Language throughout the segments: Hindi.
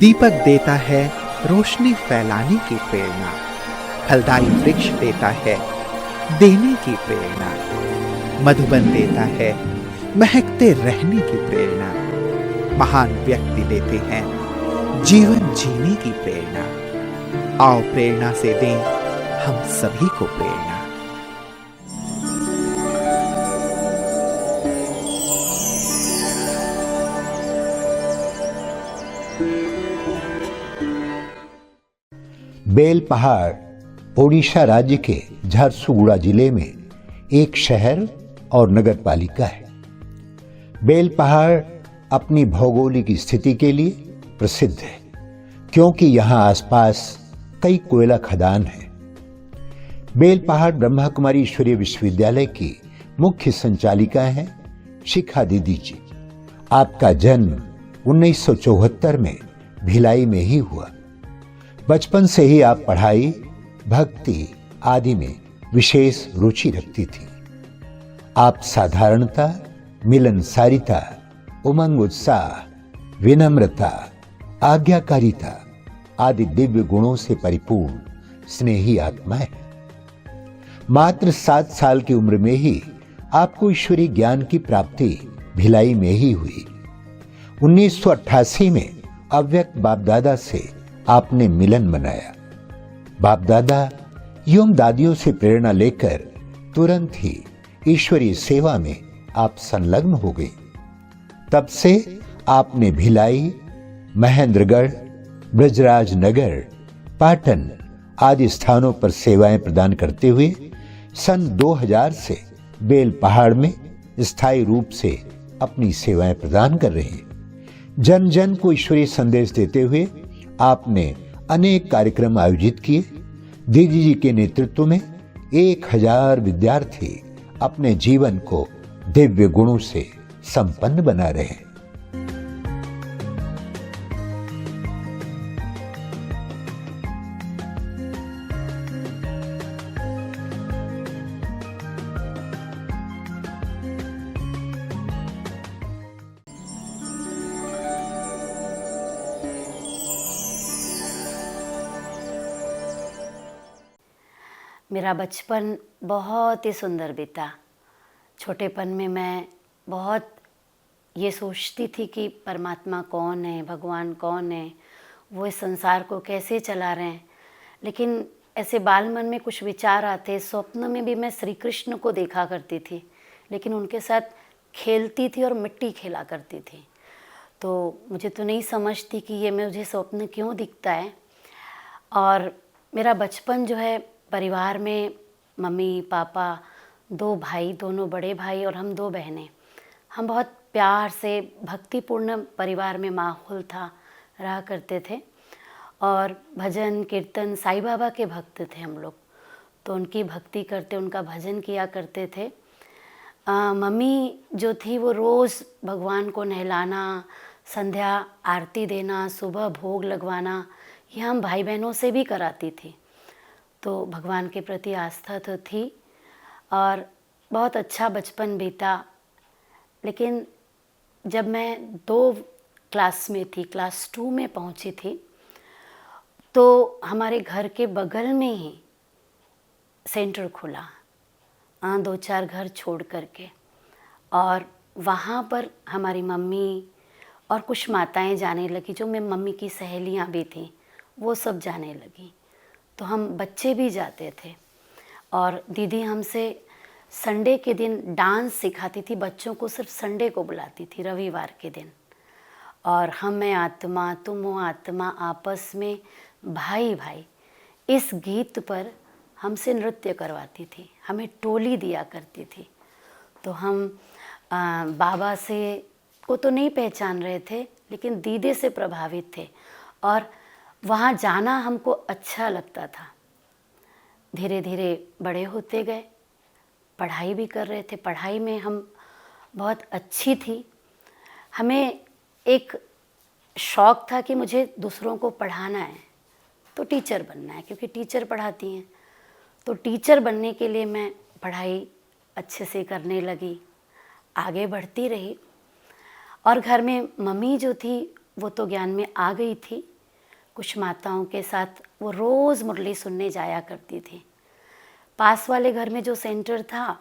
दीपक देता है रोशनी फैलाने की प्रेरणा, फलदायी वृक्ष देता है देने की प्रेरणा, मधुबन देता है महकते रहने की प्रेरणा, महान व्यक्ति देते हैं जीवन जीने की प्रेरणा। आओ प्रेरणा से दें हम सभी को प्रेरणा। बेल पहाड़ ओडिशा राज्य के झारसुगुड़ा जिले में एक शहर और नगर पालिका है। बेल पहाड़ अपनी भौगोलिक स्थिति के लिए प्रसिद्ध है, क्योंकि यहाँ आसपास कई कोयला खदान हैं। बेल पहाड़ ब्रह्मा कुमारी ईश्वरीय विश्वविद्यालय की मुख्य संचालिका हैं शिखा दीदी जी। आपका जन्म 1974 में भिलाई में ही हुआ। बचपन से ही आप पढ़ाई, भक्ति आदि में विशेष रुचि रखती थी। आप साधारणता, मिलनसारिता, उमंग उत्साह, विनम्रता, आज्ञाकारिता आदि दिव्य गुणों से परिपूर्ण स्नेही आत्मा है। मात्र 7 साल की उम्र में ही आपको ईश्वरीय ज्ञान की प्राप्ति भिलाई में ही हुई। 1988 में अव्यक्त बाप दादा से आपने मिलन बनाया। बाप दादा एवं दादियों से प्रेरणा लेकर तुरंत ही ईश्वरीय सेवा में आप संलग्न हो गए। तब से आपने भिलाई, महेंद्रगढ़, ब्रजराज नगर, पाटन आदि स्थानों पर सेवाएं प्रदान करते हुए सन 2000 से बेल पहाड़ में स्थायी रूप से अपनी सेवाएं प्रदान कर रहे हैं। जन जन को ईश्वरीय संदेश देते हुए आपने अनेक कार्यक्रम आयोजित किए। दीदी जी के नेतृत्व में 1000 विद्यार्थी अपने जीवन को दिव्य गुणों से संपन्न बना रहे हैं। मेरा बचपन बहुत ही सुंदर बीता। छोटेपन में मैं बहुत ये सोचती थी कि परमात्मा कौन है, भगवान कौन है, वो इस संसार को कैसे चला रहे हैं। लेकिन ऐसे बाल मन में कुछ विचार आते। स्वप्न में भी मैं श्री कृष्ण को देखा करती थी, लेकिन उनके साथ खेलती थी और मिट्टी खेला करती थी। तो मुझे तो नहीं समझती कि ये मुझे स्वप्न क्यों दिखता है। और मेरा बचपन जो है, परिवार में मम्मी पापा, 2 भाई, दोनों बड़े भाई और हम 2 बहनें, हम बहुत प्यार से भक्तिपूर्ण परिवार में माहौल था, रहा करते थे। और भजन कीर्तन, साईं बाबा के भक्त थे हम लोग, तो उनकी भक्ति करते, उनका भजन किया करते थे। मम्मी जो थी वो रोज़ भगवान को नहलाना, संध्या आरती देना, सुबह भोग लगवाना, ये हम भाई बहनों से भी कराती थी। तो भगवान के प्रति आस्था तो थी और बहुत अच्छा बचपन बीता। लेकिन जब मैं 2 क्लास में थी, क्लास 2 में पहुंची थी, तो हमारे घर के बगल में ही सेंटर खुला, 2-4 घर छोड़ करके। और वहाँ पर हमारी मम्मी और कुछ माताएं जाने लगी, जो मेरी मम्मी की सहेलियाँ भी थीं, वो सब जाने लगी। तो हम बच्चे भी जाते थे। और दीदी हमसे संडे के दिन डांस सिखाती थी। बच्चों को सिर्फ संडे को बुलाती थी, रविवार के दिन। और हम मैं आत्मा, तुम हो आत्मा, आपस में भाई भाई, इस गीत पर हमसे नृत्य करवाती थी। हमें टोली दिया करती थी। तो हम बाबा से को तो नहीं पहचान रहे थे, लेकिन दीदी से प्रभावित थे और वहाँ जाना हमको अच्छा लगता था। धीरे धीरे बड़े होते गए, पढ़ाई भी कर रहे थे। पढ़ाई में हम बहुत अच्छी थी। हमें एक शौक़ था कि मुझे दूसरों को पढ़ाना है, तो टीचर बनना है, क्योंकि टीचर पढ़ाती हैं। तो टीचर बनने के लिए मैं पढ़ाई अच्छे से करने लगी, आगे बढ़ती रही। और घर में मम्मी जो थी वो तो ज्ञान में आ गई थी, कुछ माताओं के साथ वो रोज़ मुरली सुनने जाया करती थी। पास वाले घर में जो सेंटर था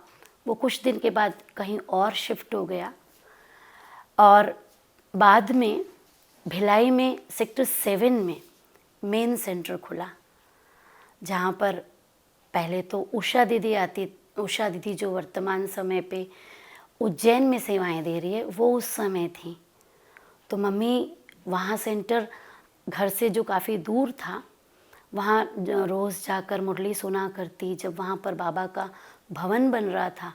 वो कुछ दिन के बाद कहीं और शिफ्ट हो गया और बाद में भिलाई में सेक्टर 7 में मेन सेंटर खुला, जहाँ पर पहले तो उषा दीदी जो वर्तमान समय पे उज्जैन में सेवाएं दे रही है, वो उस समय थी। तो मम्मी वहाँ सेंटर घर से जो काफ़ी दूर था, वहाँ रोज़ जाकर मुरली सुना करती। जब वहाँ पर बाबा का भवन बन रहा था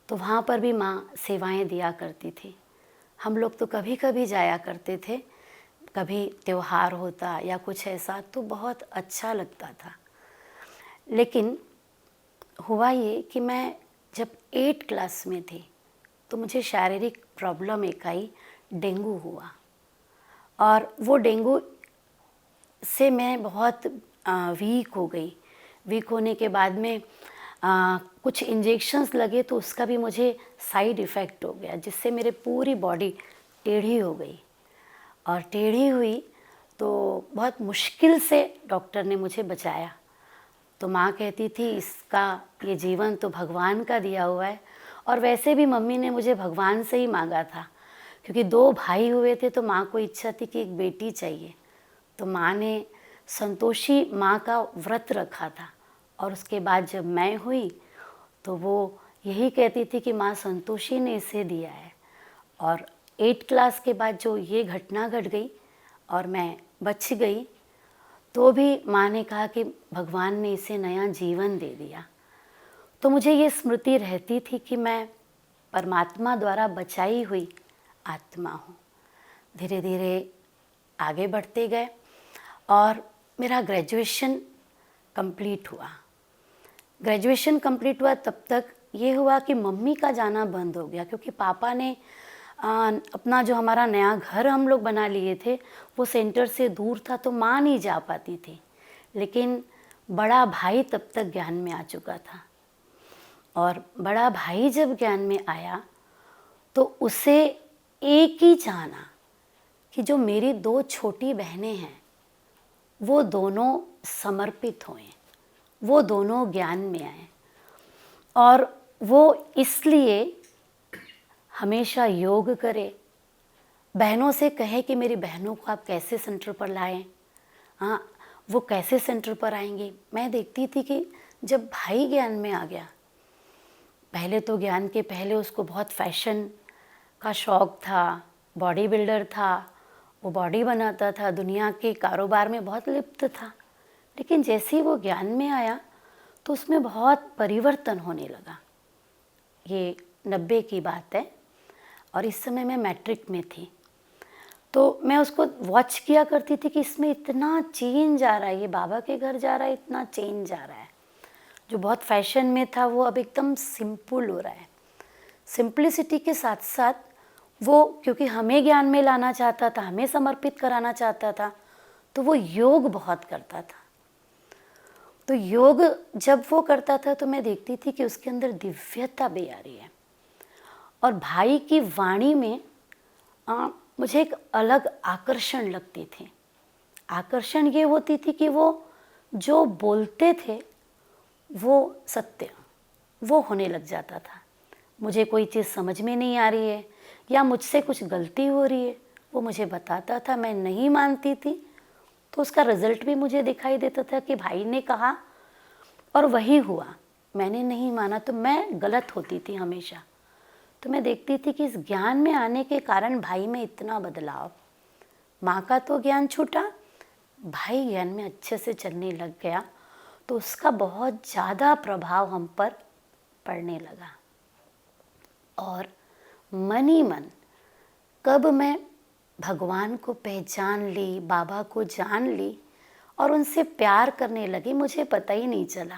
तो वहाँ पर भी माँ सेवाएं दिया करती थी। हम लोग तो कभी कभी जाया करते थे, कभी त्योहार होता या कुछ ऐसा तो बहुत अच्छा लगता था। लेकिन हुआ ये कि मैं जब 8 क्लास में थी तो मुझे शारीरिक प्रॉब्लम एक आई, डेंगू हुआ। और वो डेंगू से मैं बहुत वीक हो गई। वीक होने के बाद में कुछ इंजेक्शंस लगे तो उसका भी मुझे साइड इफ़ेक्ट हो गया, जिससे मेरे पूरी बॉडी टेढ़ी हो गई। और टेढ़ी हुई तो बहुत मुश्किल से डॉक्टर ने मुझे बचाया। तो माँ कहती थी इसका ये जीवन तो भगवान का दिया हुआ है। और वैसे भी मम्मी ने मुझे भगवान से ही मांगा था, क्योंकि 2 भाई हुए थे तो माँ को इच्छा थी कि एक बेटी चाहिए। तो माँ ने संतोषी माँ का व्रत रखा था। और उसके बाद जब मैं हुई तो वो यही कहती थी कि माँ संतोषी ने इसे दिया है। और 8 क्लास के बाद जो ये घटना घट गई और मैं बच गई, तो भी माँ ने कहा कि भगवान ने इसे नया जीवन दे दिया। तो मुझे ये स्मृति रहती थी कि मैं परमात्मा द्वारा बचाई हुई आत्मा हूँ। धीरे धीरे आगे बढ़ते गए और मेरा ग्रेजुएशन कंप्लीट हुआ। ग्रेजुएशन कंप्लीट हुआ तब तक ये हुआ कि मम्मी का जाना बंद हो गया, क्योंकि पापा ने अपना जो हमारा नया घर हम लोग बना लिए थे वो सेंटर से दूर था, तो माँ नहीं जा पाती थी। लेकिन बड़ा भाई तब तक ज्ञान में आ चुका था। और बड़ा भाई जब ज्ञान में आया तो उसे एक ही चाहना कि जो मेरी 2 छोटी बहनें हैं वो दोनों समर्पित होएं, वो दोनों ज्ञान में आएं। और वो इसलिए हमेशा योग करे, बहनों से कहे कि मेरी बहनों को आप कैसे सेंटर पर लाएं। हाँ, वो कैसे सेंटर पर आएंगी। मैं देखती थी कि जब भाई ज्ञान में आ गया, पहले तो ज्ञान के पहले उसको बहुत फैशन का शौक़ था, बॉडी बिल्डर था, वो बॉडी बनाता था, दुनिया के कारोबार में बहुत लिप्त था। लेकिन जैसे ही वो ज्ञान में आया तो उसमें बहुत परिवर्तन होने लगा। ये 90 की बात है और इस समय मैं मैट्रिक में थी। तो मैं उसको वॉच किया करती थी कि इसमें इतना चेंज आ रहा है, ये बाबा के घर जा रहा है, इतना चेंज आ रहा है। जो बहुत फैशन में था वो अब एकदम सिंपल हो रहा है। सिंप्लिसिटी के साथ साथ वो, क्योंकि हमें ज्ञान में लाना चाहता था, हमें समर्पित कराना चाहता था, तो वो योग बहुत करता था। तो योग जब वो करता था तो मैं देखती थी कि उसके अंदर दिव्यता भी आ रही है। और भाई की वाणी में मुझे एक अलग आकर्षण लगती थी। आकर्षण ये होती थी कि वो जो बोलते थे वो सत्य, वो होने लग जाता था। मुझे कोई चीज़ समझ में नहीं आ रही है या मुझसे कुछ गलती हो रही है, वो मुझे बताता था। मैं नहीं मानती थी तो उसका रिज़ल्ट भी मुझे दिखाई देता था कि भाई ने कहा और वही हुआ। मैंने नहीं माना तो मैं गलत होती थी हमेशा। तो मैं देखती थी कि इस ज्ञान में आने के कारण भाई में इतना बदलाव। माँ का तो ज्ञान छूटा, भाई ज्ञान में अच्छे से चलने लग गया, तो उसका बहुत ज़्यादा प्रभाव हम पर पड़ने लगा। और मन ही मन कब मैं भगवान को पहचान ली, बाबा को जान ली और उनसे प्यार करने लगी, मुझे पता ही नहीं चला।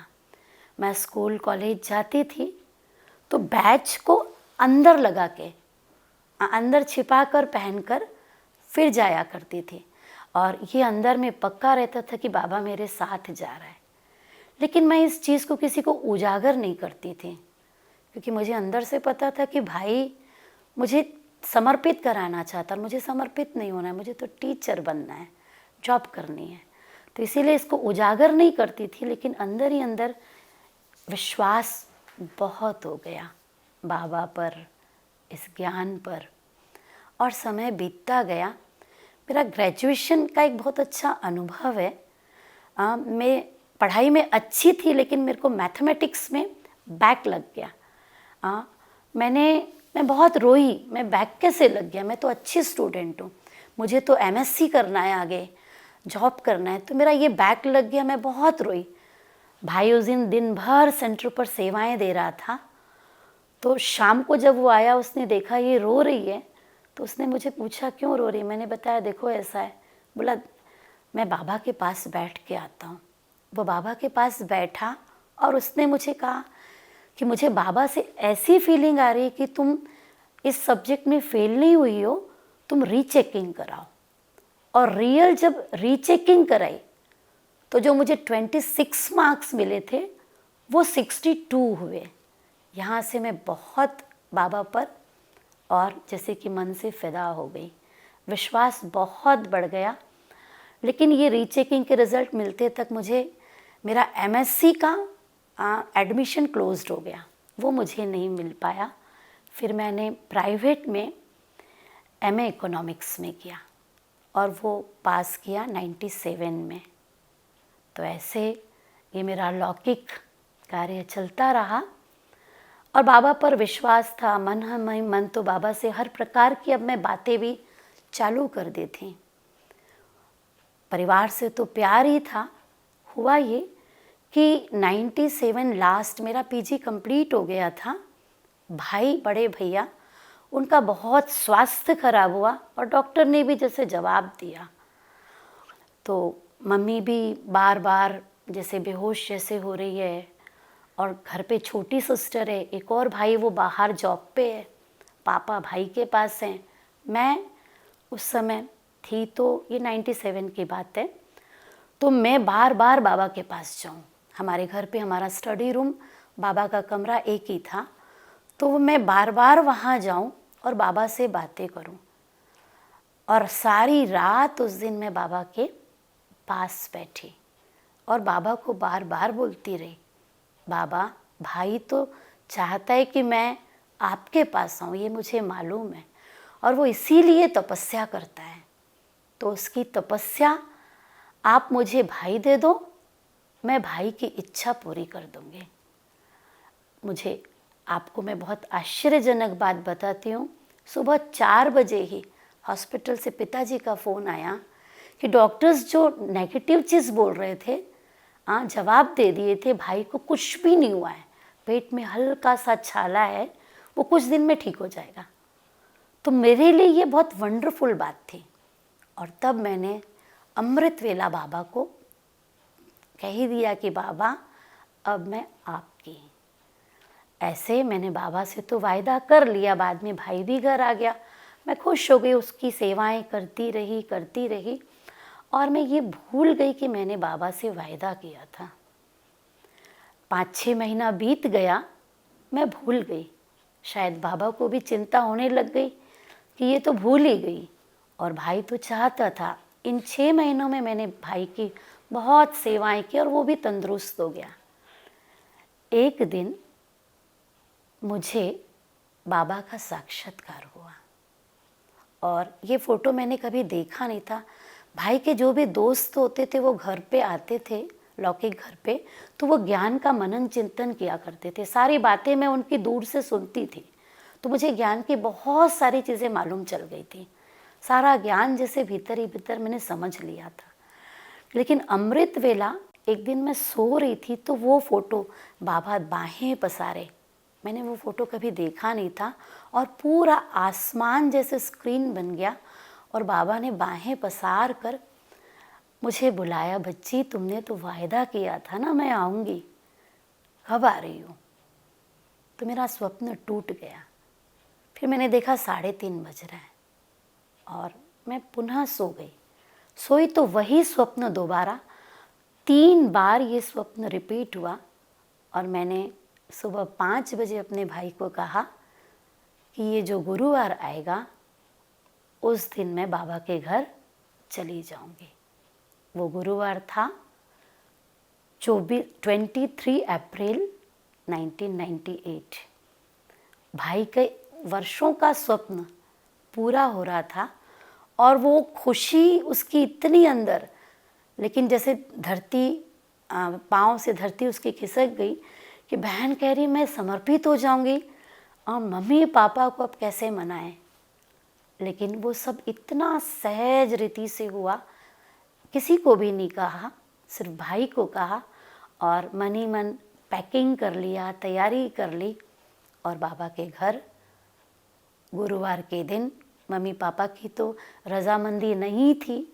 मैं स्कूल कॉलेज जाती थी तो बैच को अंदर लगा के, अंदर छिपा कर पहनकर फिर जाया करती थी। और ये अंदर में पक्का रहता था कि बाबा मेरे साथ जा रहा है। लेकिन मैं इस चीज़ को किसी को उजागर नहीं करती थी, क्योंकि मुझे अंदर से पता था कि भाई मुझे समर्पित कराना चाहता, मुझे समर्पित नहीं होना है, मुझे तो टीचर बनना है, जॉब करनी है। तो इसीलिए इसको उजागर नहीं करती थी, लेकिन अंदर ही अंदर विश्वास बहुत हो गया बाबा पर, इस ज्ञान पर। और समय बीतता गया। मेरा ग्रेजुएशन का एक बहुत अच्छा अनुभव है। मैं पढ़ाई में अच्छी थी, लेकिन मेरे को मैथमेटिक्स में बैक लग गया। मैं बहुत रोई, मैं बैक कैसे लग गया, मैं तो अच्छी स्टूडेंट हूँ, मुझे तो एमएससी करना है, आगे जॉब करना है, तो मेरा ये बैक लग गया। मैं बहुत रोई। भाई उस दिन भर सेंटर पर सेवाएं दे रहा था। तो शाम को जब वो आया, उसने देखा ये रो रही है, तो उसने मुझे पूछा क्यों रो रही है। मैंने बताया देखो ऐसा है। बोला मैं बाबा के पास बैठ के आता हूँ। वो बाबा के पास बैठा और उसने मुझे कहा कि मुझे बाबा से ऐसी फीलिंग आ रही है कि तुम इस सब्जेक्ट में फेल नहीं हुई हो, तुम रीचेकिंग कराओ। और रियल जब रीचेकिंग कराई तो जो मुझे 26 मार्क्स मिले थे वो 62 हुए। यहाँ से मैं बहुत बाबा पर और जैसे कि मन से फिदा हो गई, विश्वास बहुत बढ़ गया। लेकिन ये रीचेकिंग के रिज़ल्ट मिलते तक मुझे मेरा एमएससी का एडमिशन क्लोज्ड हो गया, वो मुझे नहीं मिल पाया। फिर मैंने प्राइवेट में एमए इकोनॉमिक्स में किया और वो पास किया 97 में। तो ऐसे ये मेरा लौकिक कार्य चलता रहा और बाबा पर विश्वास था। मन तो बाबा से हर प्रकार की अब मैं बातें भी चालू कर दी थी। परिवार से तो प्यार ही था। हुआ ये कि 97 लास्ट मेरा पीजी कंप्लीट हो गया था। भाई, बड़े भैया, उनका बहुत स्वास्थ्य खराब हुआ और डॉक्टर ने भी जैसे जवाब दिया। तो मम्मी भी बार बार जैसे बेहोश जैसे हो रही है और घर पे छोटी सिस्टर है, एक और भाई वो बाहर जॉब पे है, पापा भाई के पास हैं। मैं उस समय थी तो ये 97 की बात है। तो मैं बार बार बाबा के पास जाऊँ। हमारे घर पे हमारा स्टडी रूम, बाबा का कमरा एक ही था, तो मैं बार बार वहाँ जाऊँ और बाबा से बातें करूँ। और सारी रात उस दिन मैं बाबा के पास बैठी और बाबा को बार बार बोलती रही, बाबा, भाई तो चाहता है कि मैं आपके पास आऊँ, ये मुझे मालूम है, और वो इसीलिए तपस्या करता है। तो उसकी तपस्या आप मुझे भाई दे दो, मैं भाई की इच्छा पूरी कर दूँगी। मुझे आपको मैं बहुत आश्चर्यजनक बात बताती हूँ। सुबह 4 बजे ही हॉस्पिटल से पिताजी का फ़ोन आया कि डॉक्टर्स जो नेगेटिव चीज़ बोल रहे थे, जवाब दे दिए थे, भाई को कुछ भी नहीं हुआ है, पेट में हल्का सा छाला है, वो कुछ दिन में ठीक हो जाएगा। तो मेरे लिए ये बहुत वंडरफुल बात थी। और तब मैंने अमृत वेला बाबा को कह ही दिया कि बाबा, अब मैं आपकी। ऐसे मैंने बाबा से तो वायदा कर लिया। बाद में भाई भी घर आ गया, मैं खुश हो गई, उसकी सेवाएं करती रही और मैं ये भूल गई कि मैंने बाबा से वायदा किया था। 5-6 महीना बीत गया, मैं भूल गई। शायद बाबा को भी चिंता होने लग गई कि ये तो भूल ही गई। और भाई तो चाहता था। इन 6 महीनों में मैंने भाई की बहुत सेवाएं की और वो भी तंदुरुस्त हो गया। एक दिन मुझे बाबा का साक्षात्कार हुआ और ये फ़ोटो मैंने कभी देखा नहीं था। भाई के जो भी दोस्त होते थे वो घर पे आते थे, लौकिक घर पे, तो वो ज्ञान का मनन चिंतन किया करते थे। सारी बातें मैं उनकी दूर से सुनती थी, तो मुझे ज्ञान की बहुत सारी चीज़ें मालूम चल गई थी। सारा ज्ञान जैसे भीतर ही भीतर मैंने समझ लिया था। लेकिन अमृत वेला एक दिन मैं सो रही थी तो वो फ़ोटो, बाबा बाहें पसारे, मैंने वो फ़ोटो कभी देखा नहीं था और पूरा आसमान जैसे स्क्रीन बन गया और बाबा ने बाहें पसार कर मुझे बुलाया, बच्ची तुमने तो वायदा किया था ना मैं आऊँगी, कब आ रही हो? तो मेरा स्वप्न टूट गया। फिर मैंने देखा 3:30 बज रहा है और मैं पुनः सो गई। सोई तो वही स्वप्न दोबारा 3 बार ये स्वप्न रिपीट हुआ और मैंने सुबह 5 बजे अपने भाई को कहा कि ये जो गुरुवार आएगा उस दिन मैं बाबा के घर चली जाऊंगी। वो गुरुवार था 23 अप्रैल 1998। भाई के वर्षों का स्वप्न पूरा हो रहा था और वो खुशी उसकी इतनी अंदर, लेकिन जैसे धरती पाँव से धरती उसकी खिसक गई कि बहन कह रही मैं समर्पित हो जाऊंगी और मम्मी पापा को अब कैसे मनाएं। लेकिन वो सब इतना सहज रीति से हुआ, किसी को भी नहीं कहा, सिर्फ भाई को कहा और मन ही मन पैकिंग कर लिया, तैयारी कर ली और बाबा के घर गुरुवार के दिन। मम्मी पापा की तो रजामंदी नहीं थी,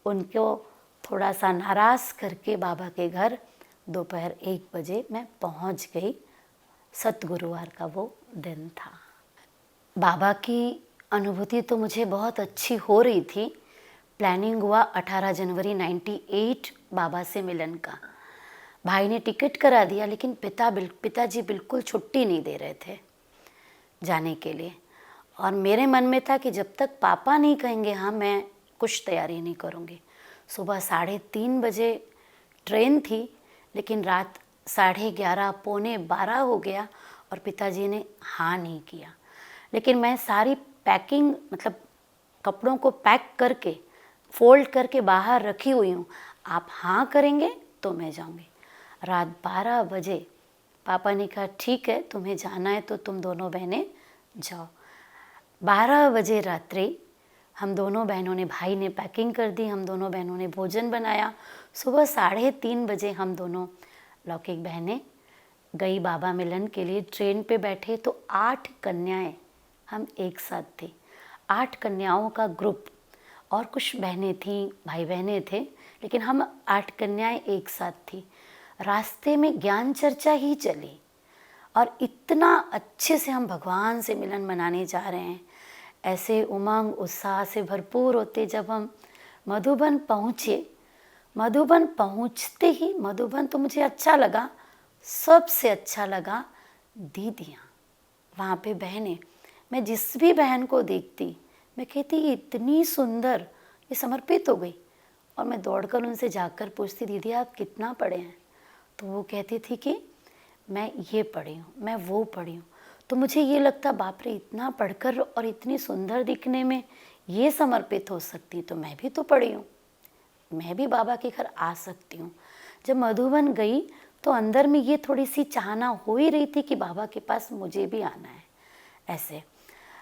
उनको थोड़ा सा नाराज़ करके बाबा के घर दोपहर 1 बजे मैं पहुंच गई। सतगुरुवार का वो दिन था। बाबा की अनुभूति तो मुझे बहुत अच्छी हो रही थी। प्लानिंग हुआ 18 जनवरी 98 बाबा से मिलन का। भाई ने टिकट करा दिया, लेकिन पिताजी बिल्कुल छुट्टी नहीं दे रहे थे जाने के लिए। और मेरे मन में था कि जब तक पापा नहीं कहेंगे हाँ, मैं कुछ तैयारी नहीं करूँगी। सुबह 3:30 बजे ट्रेन थी, लेकिन रात 11:30 पौने 12 हो गया और पिताजी ने हाँ नहीं किया। लेकिन मैं सारी पैकिंग, मतलब कपड़ों को पैक करके फोल्ड करके बाहर रखी हुई हूँ, आप हाँ करेंगे तो मैं जाऊँगी। रात 12 बजे पापा ने कहा ठीक है, तुम्हें जाना है तो तुम दोनों बहनें जाओ। 12 बजे रात्रि हम दोनों बहनों ने, भाई ने पैकिंग कर दी, हम दोनों बहनों ने भोजन बनाया। सुबह 3:30 बजे हम दोनों लौकिक बहनें गई बाबा मिलन के लिए। ट्रेन पे बैठे तो 8 कन्याएं हम एक साथ थे। 8 कन्याओं का ग्रुप और कुछ बहनें थीं, भाई बहनें थे, लेकिन हम 8 कन्याएं एक साथ थी। रास्ते में ज्ञान चर्चा ही चली और इतना अच्छे से हम भगवान से मिलन मनाने जा रहे हैं। ऐसे उमंग उत्साह से भरपूर होते जब हम मधुबन पहुँचे। मधुबन पहुँचते ही, मधुबन तो मुझे अच्छा लगा, सबसे अच्छा लगा दीदियाँ, वहाँ पे बहनें। मैं जिस भी बहन को देखती मैं कहती ये इतनी सुंदर, ये समर्पित हो गई। और मैं दौड़कर उनसे जाकर पूछती दीदी आप कितना पढ़े हैं? तो वो कहती थी कि मैं ये पढ़ी हूँ, मैं वो पढ़ी हूँ। तो मुझे ये लगता बाप रे, इतना पढ़कर और इतनी सुंदर दिखने में ये समर्पित हो सकती तो मैं भी तो पढ़ी हूँ, मैं भी बाबा के घर आ सकती हूँ। जब मधुबन गई तो अंदर में ये थोड़ी सी चाहना हो ही रही थी कि बाबा के पास मुझे भी आना है। ऐसे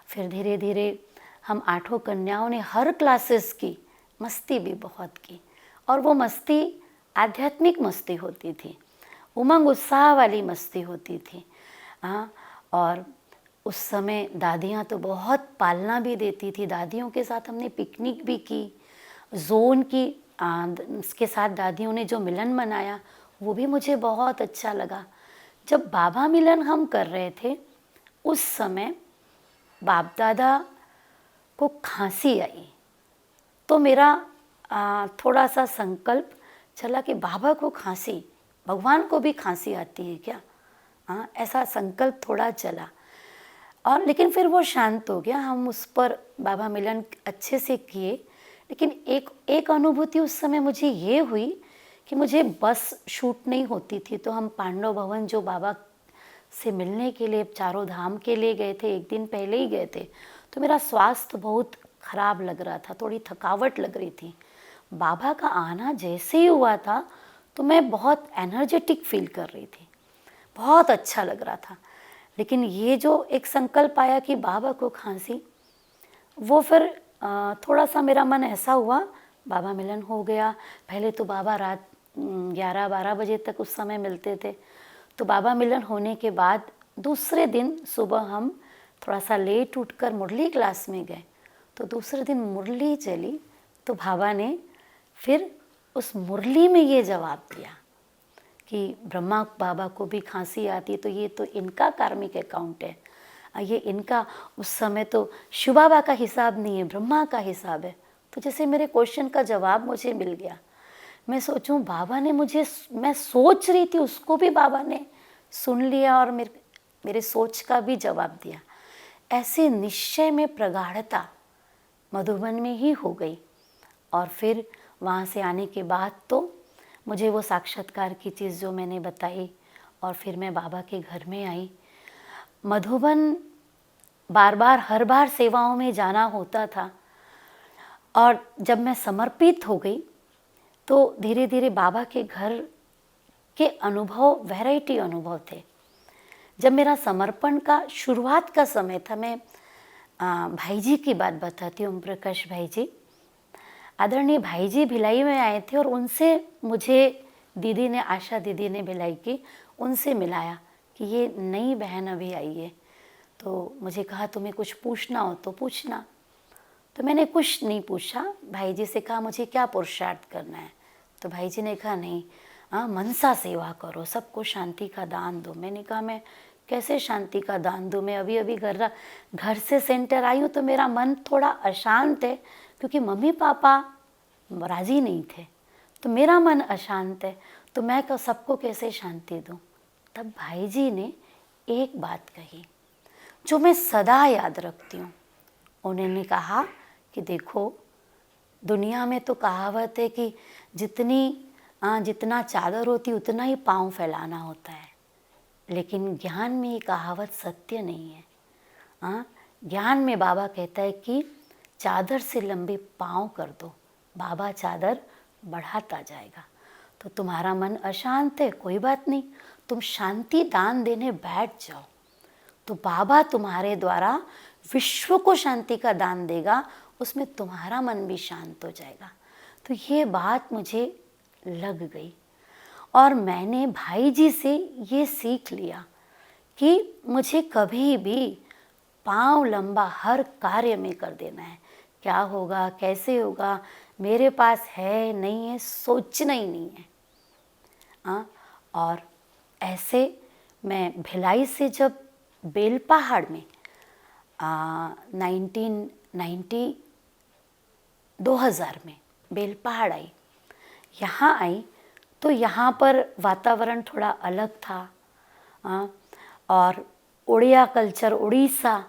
फिर धीरे धीरे हम 8 कन्याओं ने हर क्लासेस की, मस्ती भी बहुत की। और वो मस्ती आध्यात्मिक मस्ती होती थी, उमंग उत्साह वाली मस्ती होती थी। और उस समय दादियाँ तो बहुत पालना भी देती थी। दादियों के साथ हमने पिकनिक भी की, जोन की के साथ दादियों ने जो मिलन मनाया वो भी मुझे बहुत अच्छा लगा। जब बाबा मिलन हम कर रहे थे उस समय बाप दादा को खांसी आई, तो मेरा थोड़ा सा संकल्प चला कि बाबा को खांसी, भगवान को भी खांसी आती है क्या? ऐसा संकल्प थोड़ा चला। और लेकिन फिर वो शांत हो गया। हम उस पर बाबा मिलन अच्छे से किए। लेकिन एक अनुभूति उस समय मुझे ये हुई कि मुझे बस शूट नहीं होती थी, तो हम पांडव भवन जो बाबा से मिलने के लिए चारों धाम के लिए गए थे, एक दिन पहले ही गए थे, तो मेरा स्वास्थ्य बहुत ख़राब लग रहा था, थोड़ी थकावट लग रही थी। बाबा का आना जैसे ही हुआ था तो मैं बहुत एनर्जेटिक फील कर रही थी, बहुत अच्छा लग रहा था। लेकिन ये जो एक संकल्प आया कि बाबा को खांसी, वो फिर थोड़ा सा मेरा मन ऐसा हुआ, बाबा मिलन हो गया। पहले तो बाबा रात 11-12 बजे तक उस समय मिलते थे, तो बाबा मिलन होने के बाद दूसरे दिन सुबह हम थोड़ा सा लेट उठकर मुरली क्लास में गए। तो दूसरे दिन मुरली चली तो बाबा ने फिर उस मुरली में ये जवाब दिया कि ब्रह्मा बाबा को भी खांसी आती है, तो ये तो इनका कार्मिक अकाउंट है, ये इनका, उस समय तो शिव बाबा का हिसाब नहीं है, ब्रह्मा का हिसाब है। तो जैसे मेरे क्वेश्चन का जवाब मुझे मिल गया। मैं सोचूं बाबा ने मुझे, मैं सोच रही थी उसको भी बाबा ने सुन लिया और मेरे सोच का भी जवाब दिया। ऐसे निश्चय में प्रगाढ़ता मधुबन में ही हो गई। और फिर वहाँ से आने के बाद तो मुझे वो साक्षात्कार की चीज़ जो मैंने बताई, और फिर मैं बाबा के घर में आई। मधुबन बार बार हर बार सेवाओं में जाना होता था, और जब मैं समर्पित हो गई तो धीरे धीरे बाबा के घर के अनुभव, वैरायटी अनुभव थे। जब मेरा समर्पण का शुरुआत का समय था, मैं भाई जी की बात बताती हूँ, ओम प्रकाश भाई जी, आदरणीय भाई जी भिलाई में आए थे, और उनसे मुझे दीदी ने, आशा दीदी ने भिलाई की, उनसे मिलाया कि ये नई बहन अभी आई है, तो मुझे कहा तुम्हें कुछ पूछना हो तो पूछना। तो मैंने कुछ नहीं पूछा, भाई जी से कहा मुझे क्या पुरुषार्थ करना है। तो भाई जी ने कहा नहीं, मनसा सेवा करो, सबको शांति का दान दो। मैंने कहा मैं कैसे शांति का दान दूँ, मैं अभी अभी घर से सेंटर आई हूँ, तो मेरा मन थोड़ा अशांत है, क्योंकि मम्मी पापा राज़ी नहीं थे, तो मेरा मन अशांत है, तो मैं सबको कैसे शांति दूँ। तब भाई जी ने एक बात कही जो मैं सदा याद रखती हूँ। उन्होंने कहा कि देखो, दुनिया में तो कहावत है कि जितना चादर होती उतना ही पाँव फैलाना होता है, लेकिन ज्ञान में ये कहावत सत्य नहीं है। ज्ञान में बाबा कहता है कि चादर से लंबे पाँव कर दो, बाबा चादर बढ़ाता जाएगा। तो तुम्हारा मन अशांत है, कोई बात नहीं, तुम शांति दान देने बैठ जाओ, तो बाबा तुम्हारे द्वारा विश्व को शांति का दान देगा, उसमें तुम्हारा मन भी शांत हो जाएगा। तो ये बात मुझे लग गई, और मैंने भाई जी से ये सीख लिया कि मुझे कभी भी पाँव लंबा हर कार्य में कर देना है। क्या होगा, कैसे होगा, मेरे पास है नहीं है, सोचना ही नहीं है। और ऐसे मैं भिलाई से जब बेलपहाड़ में 2000 में बेलपहाड़ आई, यहाँ आई, तो यहाँ पर वातावरण थोड़ा अलग था। और उड़िया कल्चर, उड़ीसा,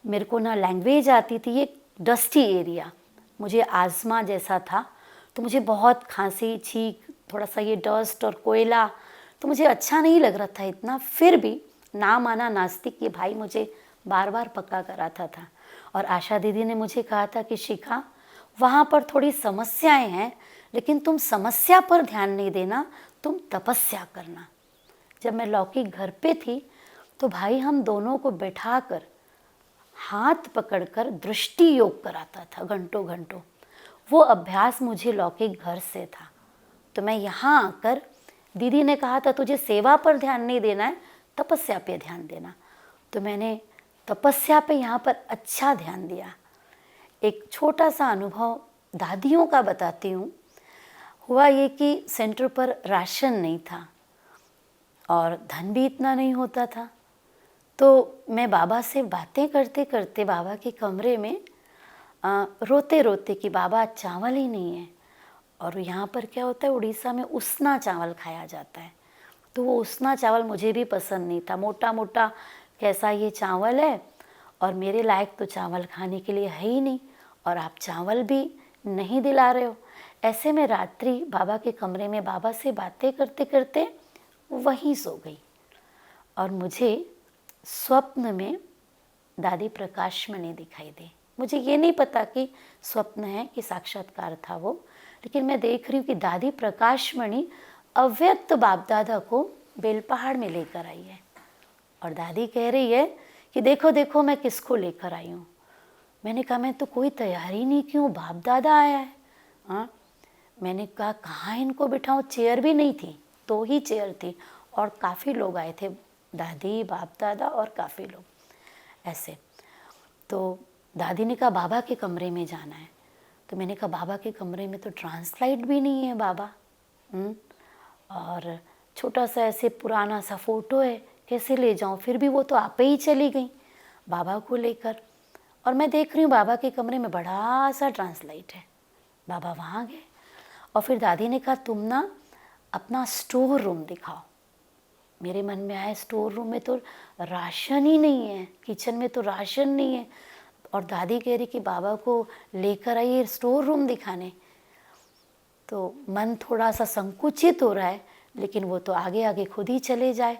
मेरे को ना लैंग्वेज आती थी, ये डस्टी एरिया मुझे आज़मा जैसा था, तो मुझे बहुत खांसी, छींक, थोड़ा सा ये डस्ट और कोयला, तो मुझे अच्छा नहीं लग रहा था इतना। फिर भी ना माना नास्तिक ये भाई मुझे बार बार पक्का कराता था। और आशा दीदी ने मुझे कहा था कि शिखा, वहाँ पर थोड़ी समस्याएं हैं, लेकिन तुम समस्या पर ध्यान नहीं देना, तुम तपस्या करना। जब मैं लौकिक घर पे थी, तो भाई हम दोनों को बैठाकर हाथ पकड़कर दृष्टि योग कराता था घंटों घंटों। वो अभ्यास मुझे लौकिक घर से था। तो मैं यहाँ आकर, दीदी ने कहा था तुझे सेवा पर ध्यान नहीं देना है, तपस्या पे ध्यान देना, तो मैंने तपस्या पे यहाँ पर अच्छा ध्यान दिया। एक छोटा सा अनुभव दादियों का बताती हूँ। हुआ ये कि सेंटर पर राशन नहीं था और धन भी इतना नहीं होता था, तो मैं बाबा से बातें करते करते बाबा के कमरे में रोते रोते कि बाबा चावल ही नहीं है। और यहाँ पर क्या होता है, उड़ीसा में उसना चावल खाया जाता है, तो वो उसना चावल मुझे भी पसंद नहीं था। मोटा मोटा कैसा ये चावल है, और मेरे लायक तो चावल खाने के लिए है ही नहीं, और आप चावल भी नहीं दिला रहे हो। ऐसे में रात्रि बाबा के कमरे में बाबा से बातें करते करते वहीं सो गई, और मुझे स्वप्न में दादी प्रकाशमणि दिखाई दी। मुझे ये नहीं पता कि स्वप्न है कि साक्षात्कार था वो, लेकिन मैं देख रही हूँ कि दादी प्रकाशमणि अव्यक्त बाप दादा को बेलपहाड़ में लेकर आई है, और दादी कह रही है कि देखो देखो मैं किसको लेकर आई हूँ। मैंने कहा मैं तो कोई तैयारी नहीं की हूँ, बाप दादा आया है। मैंने कहा कहाँ इनको बिठाऊँ, चेयर भी नहीं थी, 2 ही चेयर थी, और काफ़ी लोग आए थे, दादी, बाप दादा और काफ़ी लोग ऐसे। तो दादी ने कहा बाबा के कमरे में जाना है, तो मैंने कहा बाबा के कमरे में तो ट्रांसलाइट भी नहीं है बाबा, और छोटा सा ऐसे पुराना सा फ़ोटो है, कैसे ले जाऊँ। फिर भी वो तो आप ही चली गई बाबा को लेकर, और मैं देख रही हूँ बाबा के कमरे में बड़ा सा ट्रांसलाइट है। बाबा वहाँ गए, और फिर दादी ने कहा तुम ना अपना स्टोर रूम दिखाओ। मेरे मन में आया स्टोर रूम में तो राशन ही नहीं है, किचन में तो राशन नहीं है, और दादी कह रही कि बाबा को लेकर आइए स्टोर रूम दिखाने। तो मन थोड़ा सा संकुचित हो रहा है, लेकिन वो तो आगे आगे खुद ही चले जाए।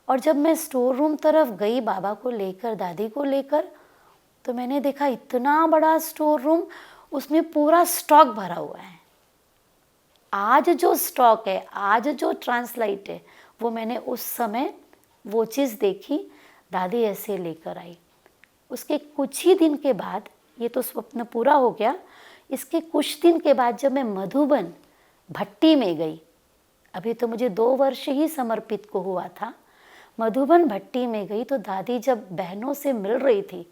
और जब मैं स्टोर रूम तरफ गई बाबा को लेकर, दादी को लेकर, तो मैंने देखा इतना बड़ा स्टोर रूम, उसमें पूरा स्टॉक भरा हुआ है। आज जो स्टॉक है, आज जो ट्रांसलाइट है, वो मैंने उस समय वो चीज़ देखी, दादी ऐसे लेकर आई। उसके कुछ ही दिन के बाद, ये तो स्वप्न पूरा हो गया, इसके कुछ दिन के बाद जब मैं मधुबन भट्टी में गई, अभी तो मुझे 2 वर्ष ही समर्पित को हुआ था, मधुबन भट्टी में गई तो दादी जब बहनों से मिल रही थी,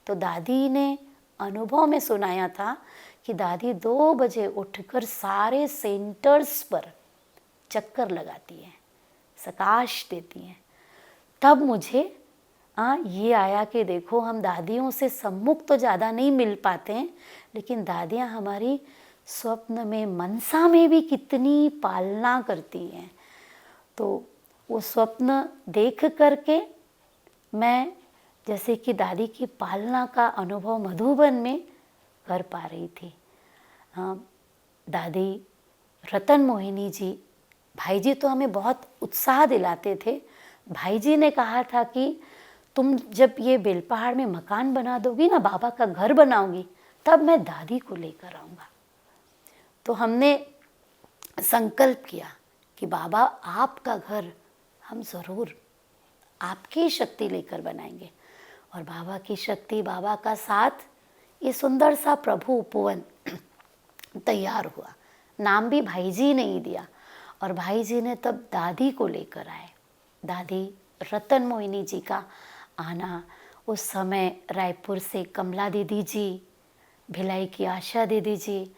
तो दादी ने अनुभव में सुनाया था कि दादी 2 बजे उठकर सारे सेंटर्स पर चक्कर लगाती हैं, प्रकाश देती हैं। तब मुझे ये आया कि देखो, हम दादियों से सम्मुख तो ज़्यादा नहीं मिल पाते हैं, लेकिन दादियाँ हमारी स्वप्न में, मनसा में भी कितनी पालना करती हैं। तो वो स्वप्न देख करके मैं जैसे कि दादी की पालना का अनुभव मधुबन में कर पा रही थी। दादी रतन मोहिनी जी, भाई जी तो हमें बहुत उत्साह दिलाते थे। भाई जी ने कहा था कि तुम जब ये बेलपहाड़ में मकान बना दोगी ना, बाबा का घर बनाओगी, तब मैं दादी को लेकर आऊँगा। तो हमने संकल्प किया कि बाबा आपका घर हम ज़रूर आपकी शक्ति लेकर बनाएंगे। और बाबा की शक्ति, बाबा का साथ, ये सुंदर सा प्रभु उपवन तैयार हुआ। नाम भी भाई जी ने ही दिया, और भाई जी ने तब दादी को लेकर आए। दादी रतन मोहिनी जी का आना, उस समय रायपुर से कमला दीदी जी, भिलाई की आशा दीदी जी,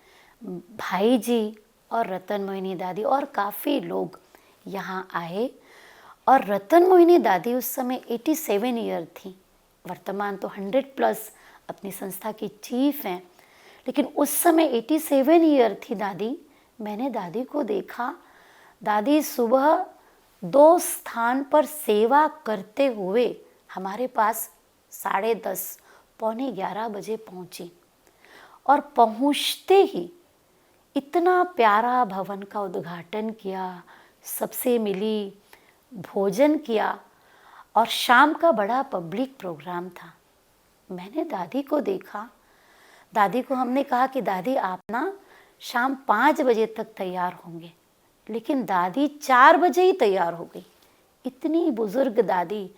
भाई जी और रतन मोहिनी दादी और काफ़ी लोग यहाँ आए। और रतन मोहिनी दादी उस समय 87 ईयर थी, वर्तमान तो 100+ अपनी संस्था की चीफ हैं, लेकिन उस समय 87 ईयर थी दादी। मैंने दादी को देखा, दादी सुबह 2 स्थान पर सेवा करते हुए हमारे पास 10:30 पौने 11 बजे पहुंची, और पहुंचते ही इतना प्यारा भवन का उद्घाटन किया, सबसे मिली, भोजन किया, और शाम का बड़ा पब्लिक प्रोग्राम था। मैंने दादी को देखा, दादी को हमने कहा कि दादी आप ना शाम 5 बजे तक तैयार होंगे, लेकिन दादी 4 बजे ही तैयार हो गई। इतनी बुजुर्ग दादी,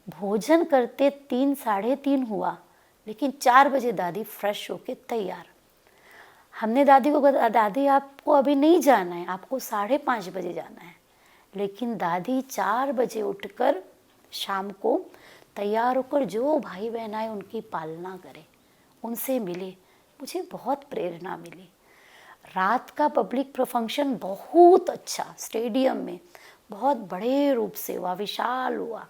भोजन करते 3 साढ़े 3 हुआ, लेकिन 4 बजे दादी फ्रेश होके तैयार। हमने दादी को कहा, दादी आपको अभी नहीं जाना है, आपको 5:30 बजे जाना है। लेकिन दादी 4 बजे उठकर शाम को तैयार होकर जो भाई बहन आए उनकी पालना करे, उनसे मिले। मुझे बहुत प्रेरणा मिली। रात का पब्लिक फंक्शन बहुत अच्छा, स्टेडियम में बहुत बड़े रूप से हुआ, विशाल हुआ।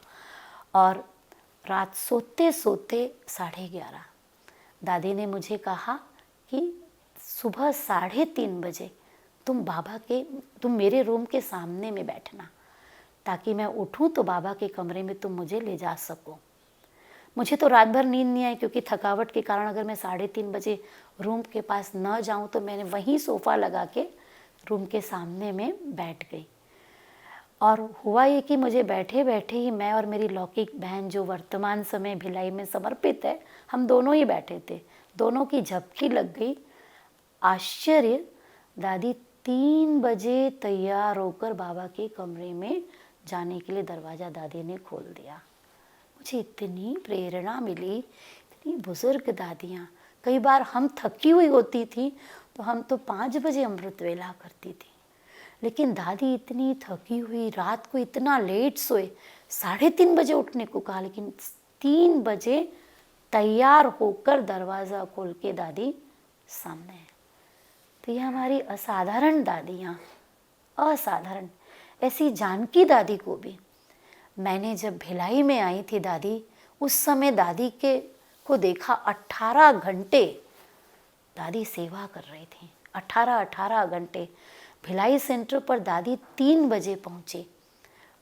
और रात सोते सोते 11:30 दादी ने मुझे कहा कि सुबह 3:30 बजे तुम मेरे रूम के सामने में बैठना, ताकि मैं उठूं तो बाबा के कमरे में तुम मुझे ले जा सको। मुझे तो रात भर नींद नहीं आई, क्योंकि थकावट के कारण अगर मैं 3:30 बजे रूम के पास न जाऊं तो मैंने वहीं सोफ़ा लगा के रूम के सामने में बैठ गई। और हुआ ये कि मुझे बैठे बैठे ही, मैं और मेरी लौकिक बहन जो वर्तमान समय भिलाई में समर्पित है, हम दोनों ही बैठे थे, दोनों की झपकी लग गई। आश्चर्य, दादी 3 बजे तैयार होकर बाबा के कमरे में जाने के लिए दरवाज़ा दादी ने खोल दिया। मुझे इतनी प्रेरणा मिली, इतनी बुजुर्ग दादियाँ। कई बार हम थकी हुई होती थी तो हम तो 5 बजे अमृत वेला करती थी, लेकिन दादी इतनी थकी हुई, रात को इतना लेट सोए, 3:30 बजे उठने को कहा, लेकिन 3 बजे तैयार होकर दरवाज़ा खोल के दादी सामने है। तो ये हमारी असाधारण दादियाँ, असाधारण। ऐसी जानकी दादी को भी मैंने जब भिलाई में आई थी दादी, उस समय दादी को देखा 18 घंटे दादी सेवा कर रही थी। 18 घंटे भिलाई सेंटर पर दादी 3 बजे पहुँचे,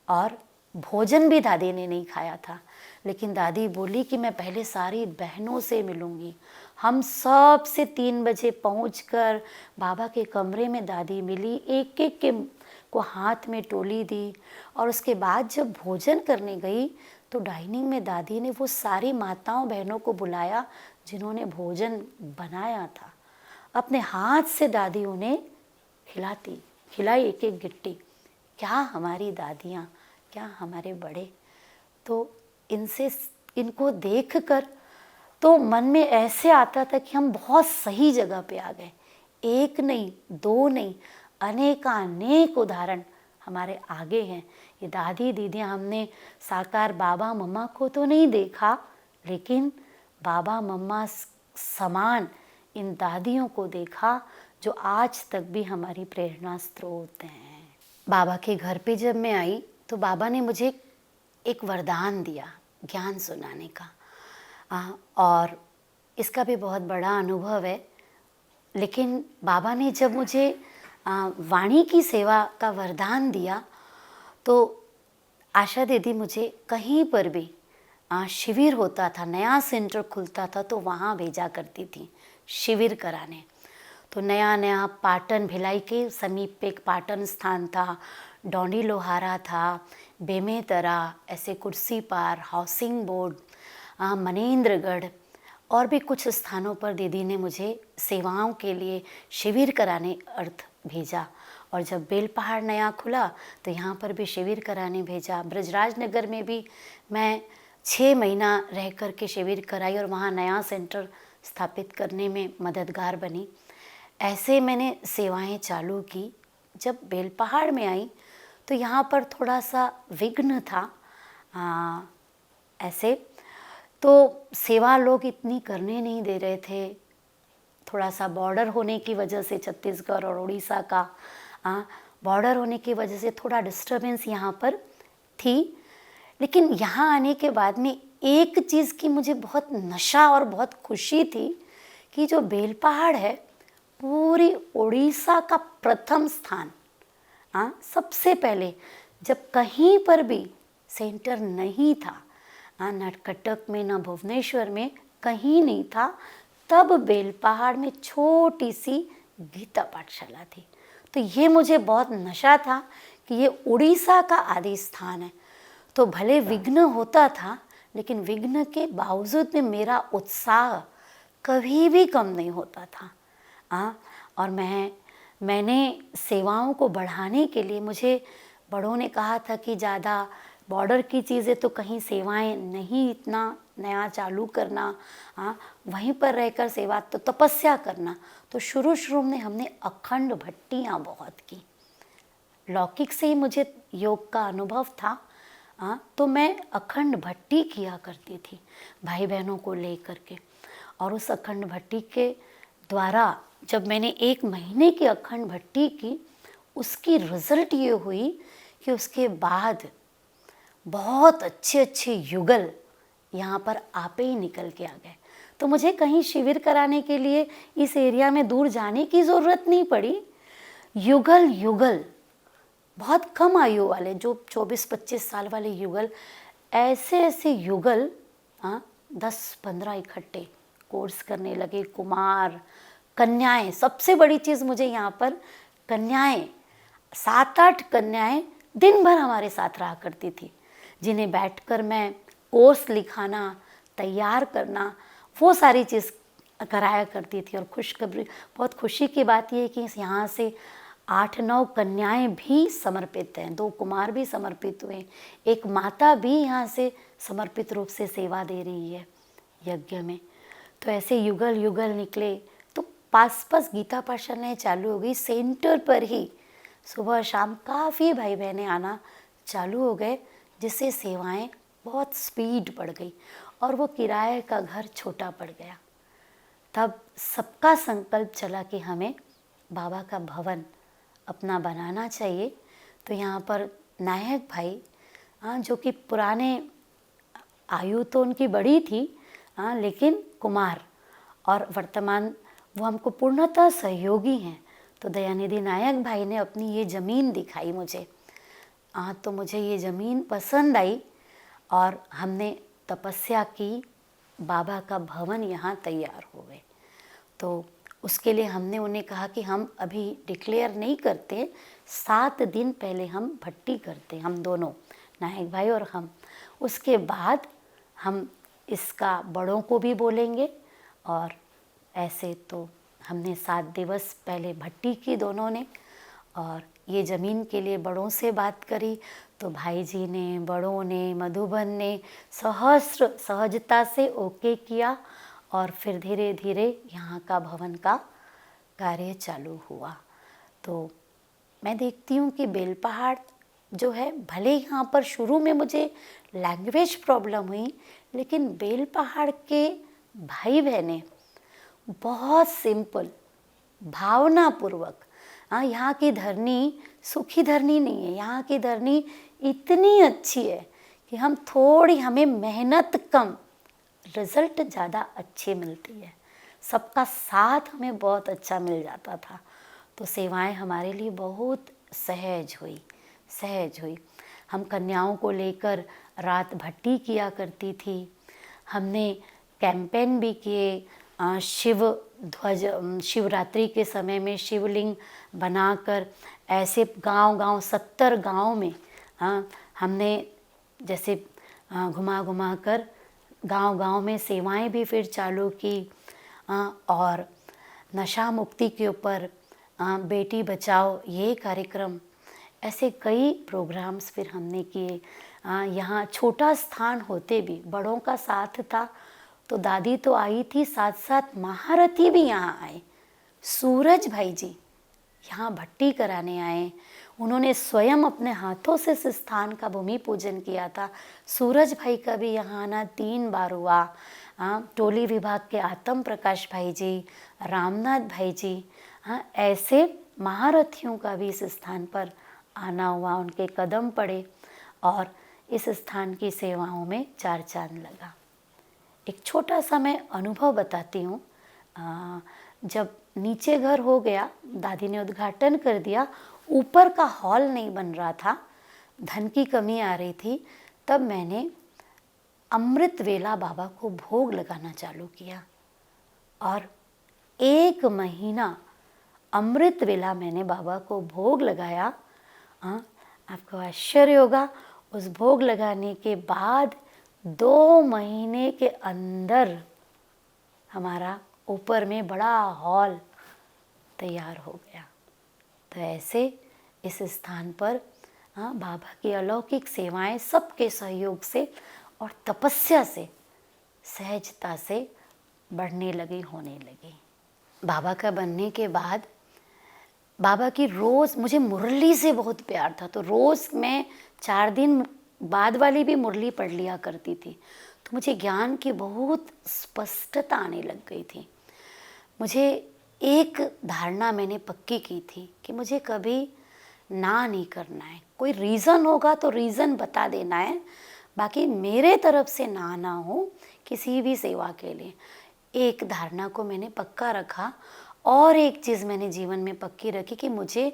और भोजन भी दादी ने नहीं खाया था, लेकिन दादी बोली कि मैं पहले सारी बहनों से मिलूँगी, हम सब से 3 बजे पहुंचकर बाबा के कमरे में दादी मिली, एक एक के को हाथ में टोली दी। और उसके बाद जब भोजन करने गई तो डाइनिंग में दादी ने वो सारी माताओं बहनों को बुलाया जिन्होंने भोजन बनाया था। अपने हाथ से दादी उन्हें खिलाई एक एक गिट्टी। क्या हमारी दादियाँ, क्या हमारे बड़े। तो इनको देखकर तो मन में ऐसे आता था कि हम बहुत सही जगह पे आ गए। एक नहीं, दो नहीं, अनेकानेक उदाहरण हमारे आगे हैं। ये दादी दीदियाँ, हमने साकार बाबा मम्मा को तो नहीं देखा, लेकिन बाबा मम्मा समान इन दादियों को देखा जो आज तक भी हमारी प्रेरणा स्रोत हैं। बाबा के घर पे जब मैं आई तो बाबा ने मुझे एक वरदान दिया ज्ञान सुनाने का, और इसका भी बहुत बड़ा अनुभव है। लेकिन बाबा ने जब मुझे वाणी की सेवा का वरदान दिया तो आशा दीदी मुझे कहीं पर भी शिविर होता था, नया सेंटर खुलता था तो वहाँ भेजा करती थी शिविर कराने। तो नया नया पाटन, भिलाई के समीप पे एक पाटन स्थान था, डोंडी लोहारा था, बेमेतरा, ऐसे कुर्सी पार, हाउसिंग बोर्ड, मनेंद्रगढ़ और भी कुछ स्थानों पर दीदी ने मुझे सेवाओं के लिए शिविर कराने अर्थ भेजा। और जब बेल पहाड़ नया खुला तो यहाँ पर भी शिविर कराने भेजा। ब्रजराज नगर में भी मैं 6 महीना रह कर के शिविर कराई और वहाँ नया सेंटर स्थापित करने में मददगार बनी। ऐसे मैंने सेवाएं चालू की। जब बेल पहाड़ में आई तो यहाँ पर थोड़ा सा विघ्न था, ऐसे तो सेवा लोग इतनी करने नहीं दे रहे थे। थोड़ा सा बॉर्डर होने की वजह से, छत्तीसगढ़ और उड़ीसा का बॉर्डर होने की वजह से थोड़ा डिस्टर्बेंस यहाँ पर थी। लेकिन यहाँ आने के बाद में एक चीज़ की मुझे बहुत नशा और बहुत खुशी थी कि जो बेल पहाड़ है पूरी उड़ीसा का प्रथम स्थान, सबसे पहले जब कहीं पर भी सेंटर नहीं था, न कटक में न भुवनेश्वर में कहीं नहीं था, तब बेल पहाड़ में छोटी सी गीता पाठशाला थी। तो ये मुझे बहुत नशा था कि ये उड़ीसा का आदि स्थान है। तो भले विघ्न होता था लेकिन विघ्न के बावजूद में मेरा उत्साह कभी भी कम नहीं होता था। और मैंने सेवाओं को बढ़ाने के लिए, मुझे बड़ों ने कहा था कि ज़्यादा बॉर्डर की चीज़ें तो कहीं सेवाएं नहीं इतना नया चालू करना, वहीं पर रहकर सेवा तो तपस्या करना। तो शुरू में हमने अखंड भट्टियाँ बहुत की। लौकिक से ही मुझे योग का अनुभव था, तो मैं अखंड भट्टी किया करती थी भाई बहनों को ले करके। और उस अखंड भट्टी के द्वारा जब मैंने 1 महीने की अखंड भट्टी की, उसकी रिज़ल्ट ये हुई कि उसके बाद बहुत अच्छे युगल यहाँ पर आपे ही निकल के आ गए। तो मुझे कहीं शिविर कराने के लिए इस एरिया में दूर जाने की ज़रूरत नहीं पड़ी। युगल बहुत कम आयु वाले, जो 24-25 साल वाले युगल, ऐसे युगल 10-15 इकट्ठे कोर्स करने लगे। कुमार, कन्याएं, सबसे बड़ी चीज़ मुझे यहाँ पर कन्याएं, 7-8 कन्याएं दिन भर हमारे साथ रहा करती थी, जिन्हें बैठकर मैं कोर्स लिखाना, तैयार करना, वो सारी चीज़ कराया करती थी। और खुशखबरी, बहुत खुशी की बात ये है कि यहाँ से 8-9 कन्याएं भी समर्पित हैं, 2 कुमार भी समर्पित हुए, एक माता भी यहाँ से समर्पित रूप से सेवा दे रही है यज्ञ में। तो ऐसे युगल निकले। तो पास गीता पाठशालाएं चालू हो गई। सेंटर पर ही सुबह शाम काफ़ी भाई बहनें आना चालू हो गए, जिससे सेवाएं बहुत स्पीड बढ़ गई और वो किराए का घर छोटा पड़ गया। तब सबका संकल्प चला कि हमें बाबा का भवन अपना बनाना चाहिए। तो यहाँ पर नायक भाई, जो कि पुराने आयु तो उनकी बड़ी थी, लेकिन कुमार, और वर्तमान वो हमको पूर्णतः सहयोगी हैं। तो दयानिधि नायक भाई ने अपनी ये ज़मीन दिखाई मुझे, तो मुझे ये ज़मीन पसंद आई और हमने तपस्या की, बाबा का भवन यहाँ तैयार हो गए। तो उसके लिए हमने उन्हें कहा कि हम अभी डिक्लेयर नहीं करते, 7 दिन पहले हम भट्टी करते, हम दोनों, नायक भाई और हम। उसके बाद हम इसका बड़ों को भी बोलेंगे। और ऐसे तो हमने 7 दिवस पहले भट्टी की दोनों ने, और ये ज़मीन के लिए बड़ों से बात करी तो भाई जी ने, बड़ों ने, मधुबन ने सहजता से ओके किया। और फिर धीरे धीरे यहाँ का भवन का कार्य चालू हुआ। तो मैं देखती हूँ कि बेलपहाड़ जो है, भले यहाँ पर शुरू में मुझे लैंग्वेज प्रॉब्लम हुई, लेकिन बेलपहाड़ के भाई बहनें बहुत सिंपल, भावनापूर्वक, हाँ, यहाँ की धरनी सुखी धरनी नहीं है, यहाँ की धरनी इतनी अच्छी है कि हमें मेहनत कम, रिज़ल्ट ज़्यादा अच्छी मिलती है। सबका साथ हमें बहुत अच्छा मिल जाता था। तो सेवाएं हमारे लिए बहुत सहज हुई। हम कन्याओं को लेकर रात भट्टी किया करती थी। हमने कैंपेन भी किए, शिवरात्रि के समय में शिवलिंग बनाकर ऐसे गांव-गांव 70 गांव में हमने जैसे घुमा कर गांव-गांव में सेवाएं भी फिर चालू की। और नशा मुक्ति के ऊपर बेटी बचाओ ये कार्यक्रम, ऐसे कई प्रोग्राम्स फिर हमने किए। यहाँ छोटा स्थान होते भी बड़ों का साथ था। तो दादी तो आई थी, साथ साथ महारथी भी यहाँ आए। सूरज भाई जी यहाँ भट्टी कराने आए। उन्होंने स्वयं अपने हाथों से इस स्थान का भूमि पूजन किया था। सूरज भाई का भी यहाँ आना 3 बार हुआ। टोली विभाग के आत्म प्रकाश भाई जी, रामनाथ भाई जी, ऐसे महारथियों का भी इस स्थान पर आना हुआ, उनके कदम पड़े और इस स्थान की सेवाओं में 4 चांद लगा। एक छोटा सा मैं अनुभव बताती हूँ। जब नीचे घर हो गया, दादी ने उद्घाटन कर दिया, ऊपर का हॉल नहीं बन रहा था, धन की कमी आ रही थी, तब मैंने अमृत वेला बाबा को भोग लगाना चालू किया। और 1 महीना अमृत वेला मैंने बाबा को भोग लगाया। आपको आश्चर्य होगा, उस भोग लगाने के बाद 2 महीने के अंदर हमारा ऊपर में बड़ा हॉल तैयार हो गया। तो ऐसे इस स्थान पर बाबा की अलौकिक सेवाएं सबके सहयोग से और तपस्या से, सहजता से बढ़ने लगी, होने लगी। बाबा का बनने के बाद बाबा की रोज़, मुझे मुरली से बहुत प्यार था, तो रोज़ मैं 4 दिन बाद वाली भी मुरली पढ़ लिया करती थी। तो मुझे ज्ञान की बहुत स्पष्टता आने लग गई थी। मुझे एक धारणा मैंने पक्की की थी कि मुझे कभी ना नहीं करना है। कोई रीज़न होगा तो रीज़न बता देना है, बाकी मेरे तरफ से ना हो किसी भी सेवा के लिए। एक धारणा को मैंने पक्का रखा। और एक चीज़ मैंने जीवन में पक्की रखी कि मुझे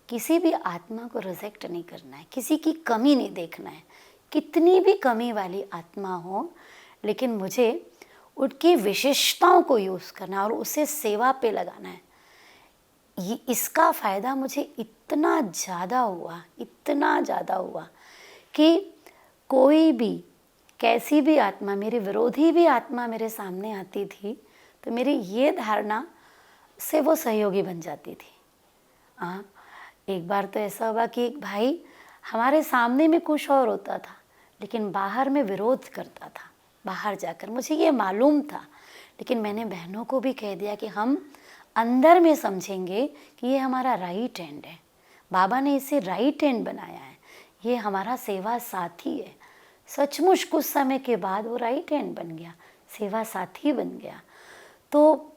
किसी भी आत्मा को रिजेक्ट नहीं करना है, किसी की कमी नहीं देखना है, कितनी भी कमी वाली आत्मा हो, लेकिन मुझे उनकी विशेषताओं को यूज़ करना और उसे सेवा पे लगाना है। ये इसका फ़ायदा मुझे इतना ज़्यादा हुआ कि कोई भी, कैसी भी आत्मा, मेरी विरोधी भी आत्मा मेरे सामने आती थी तो मेरी ये धारणा से वो सहयोगी बन जाती थी। एक बार तो ऐसा हुआ कि एक भाई हमारे सामने में कुछ और होता था, लेकिन बाहर में विरोध करता था। बाहर जाकर मुझे ये मालूम था, लेकिन मैंने बहनों को भी कह दिया कि हम अंदर में समझेंगे कि ये हमारा राइट हैंड है, बाबा ने इसे राइट हैंड बनाया है, ये हमारा सेवा साथी है। सचमुच कुछ समय के बाद वो राइट हैंड बन गया, सेवा साथी बन गया। तो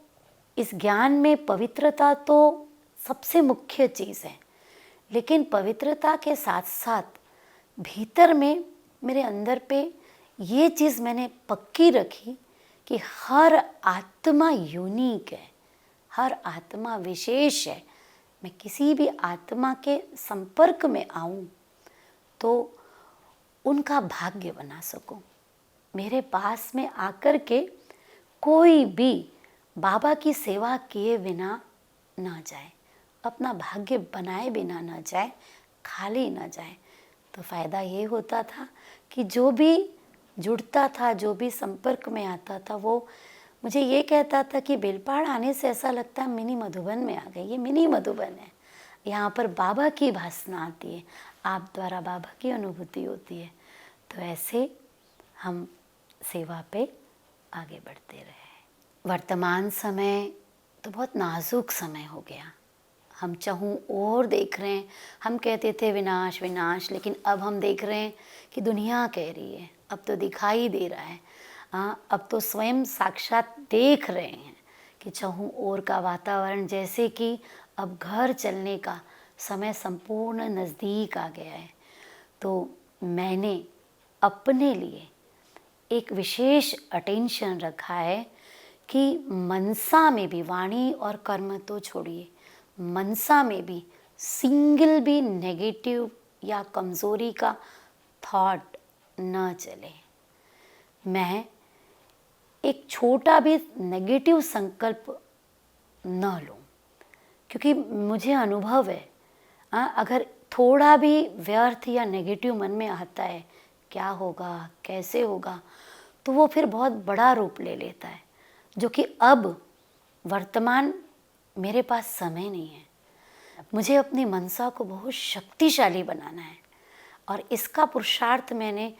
इस ज्ञान में पवित्रता तो सबसे मुख्य चीज़ है, लेकिन पवित्रता के साथ साथ भीतर में मेरे अंदर पे ये चीज़ मैंने पक्की रखी कि हर आत्मा यूनिक है, हर आत्मा विशेष है। मैं किसी भी आत्मा के संपर्क में आऊँ तो उनका भाग्य बना सकूं, मेरे पास में आकर के कोई भी बाबा की सेवा किए बिना ना जाए, अपना भाग्य बनाए बिना ना जाए, खाली ना जाए। तो फ़ायदा ये होता था कि जो भी जुड़ता था, जो भी संपर्क में आता था, वो मुझे ये कहता था कि बेलपहाड़ आने से ऐसा लगता है मिनी मधुबन में आ गए। ये मिनी मधुबन है, यहाँ पर बाबा की भासना आती है, आप द्वारा बाबा की अनुभूति होती है। तो ऐसे हम सेवा पे आगे बढ़ते रहे। वर्तमान समय तो बहुत नाजुक समय हो गया, हम चाहूँ और देख रहे हैं। हम कहते थे विनाश विनाश, लेकिन अब हम देख रहे हैं कि दुनिया कह रही है, अब तो दिखाई दे रहा है। हाँ, अब तो स्वयं साक्षात देख रहे हैं कि चाहूँ और का वातावरण, जैसे कि अब घर चलने का समय संपूर्ण नज़दीक आ गया है। तो मैंने अपने लिए एक विशेष अटेंशन रखा है कि मनसा में भी, वाणी और कर्म तो छोड़िए, मनसा में भी सिंगल भी नेगेटिव या कमज़ोरी का थॉट न चले। मैं एक छोटा भी नेगेटिव संकल्प न लूँ, क्योंकि मुझे अनुभव है, अगर थोड़ा भी व्यर्थ या नेगेटिव मन में आता है, क्या होगा, कैसे होगा, तो वो फिर बहुत बड़ा रूप ले लेता है, जो कि अब वर्तमान मेरे पास समय नहीं है। मुझे अपनी मनसा को बहुत शक्तिशाली बनाना है, और इसका पुरुषार्थ मैंने